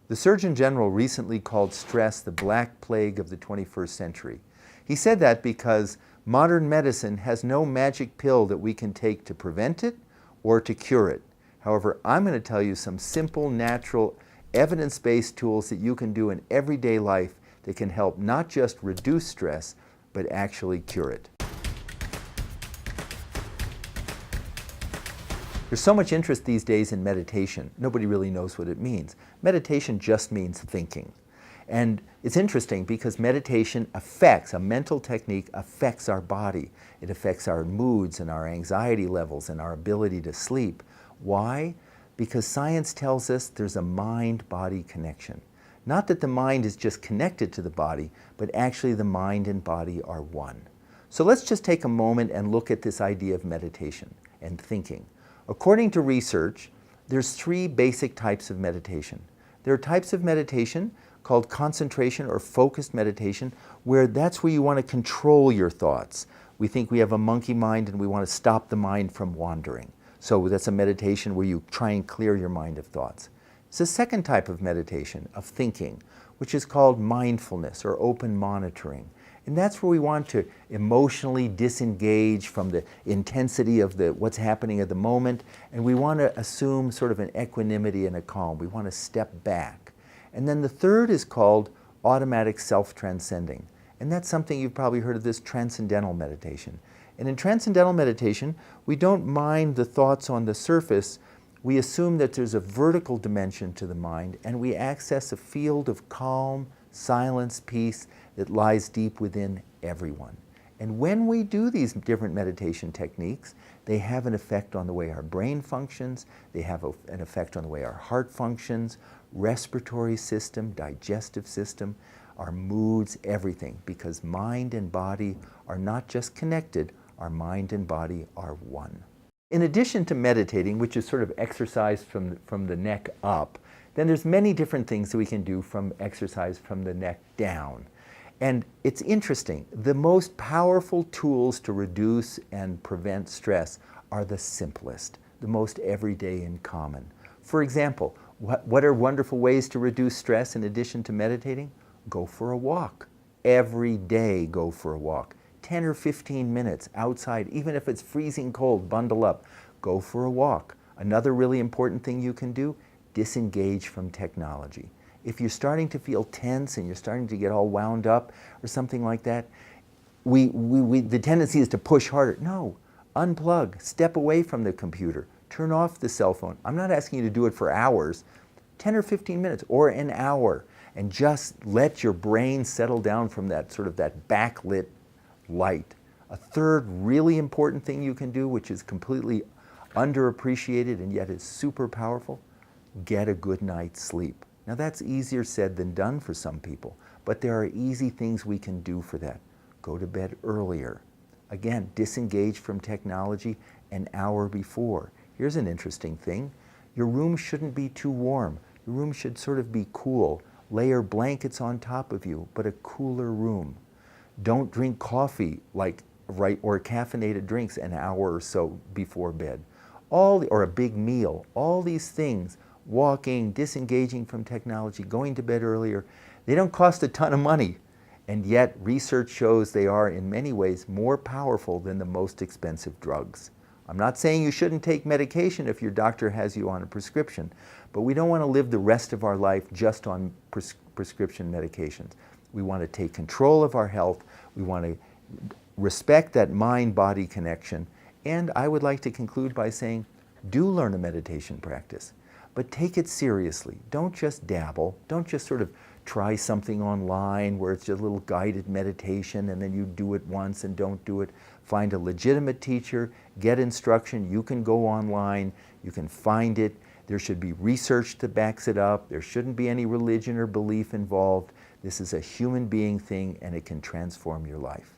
The Surgeon General recently called stress the black plague of the 21st century. He said that because modern medicine has no magic pill that we can take to prevent it or to cure it. However, I'm going to tell you some simple, natural, evidence-based tools that you can do in everyday life that can help not just reduce stress, but actually cure it. There's so much interest these days in meditation. Nobody really knows what it means. Meditation just means thinking. And it's interesting because meditation affects, a mental technique affects our body. It affects our moods and our anxiety levels and our ability to sleep. Why? Because science tells us there's a mind-body connection. Not that the mind is just connected to the body, but actually the mind and body are one. So let's just take a moment and look at this idea of meditation and thinking. According to research, there's 3 basic types of meditation. There are types of meditation called concentration or focused meditation, where that's where you want to control your thoughts. We think we have a monkey mind and we want to stop the mind from wandering. So that's a meditation where you try and clear your mind of thoughts. There's a second type of meditation, of thinking, which is called mindfulness or open monitoring. And that's where we want to emotionally disengage from the intensity of what's happening at the moment, and we want to assume sort of an equanimity and a calm. We want to step back. And then the third is called automatic self-transcending. And that's something you've probably heard of, this transcendental meditation. And in transcendental meditation, we don't mind the thoughts on the surface. We assume that there's a vertical dimension to the mind, and we access a field of calm, silence, peace that lies deep within everyone. And when we do these different meditation techniques, they have an effect on the way our brain functions, they have an effect on the way our heart functions, respiratory system, digestive system, our moods, everything, because mind and body are not just connected, our mind and body are one. In addition to meditating, which is sort of exercise from the neck up, then there's many different things that we can do from exercise from the neck down. And it's interesting, the most powerful tools to reduce and prevent stress are the simplest, the most everyday and common. For example, what are wonderful ways to reduce stress in addition to meditating? Go for a walk. Every day go for a walk. 10 or 15 minutes outside, even if it's freezing cold, bundle up, go for a walk. Another really important thing you can do, disengage from technology. If you're starting to feel tense and you're starting to get all wound up or something like that, the tendency is to push harder. No, unplug, step away from the computer, turn off the cell phone. I'm not asking you to do it for hours, 10 or 15 minutes or an hour, and just let your brain settle down from that sort of that backlit light. A third really important thing you can do, which is completely underappreciated and yet is super powerful, get a good night's sleep. Now that's easier said than done for some people, but there are easy things we can do for that. Go to bed earlier. Again, disengage from technology an hour before. Here's an interesting thing. Your room shouldn't be too warm. Your room should sort of be cool. Layer blankets on top of you, but a cooler room. Don't drink coffee or caffeinated drinks an hour or so before bed. Or a big meal. All these things, walking, disengaging from technology, going to bed earlier, they don't cost a ton of money. And yet research shows they are in many ways more powerful than the most expensive drugs. I'm not saying you shouldn't take medication if your doctor has you on a prescription, but we don't want to live the rest of our life just on prescription medications. We want to take control of our health. We want to respect that mind-body connection. And I would like to conclude by saying, do learn a meditation practice, but take it seriously. Don't just dabble. Don't just sort of try something online where it's just a little guided meditation and then you do it once and don't do it. Find a legitimate teacher, get instruction. You can go online, you can find it. There should be research that backs it up. There shouldn't be any religion or belief involved. This is a human being thing and it can transform your life.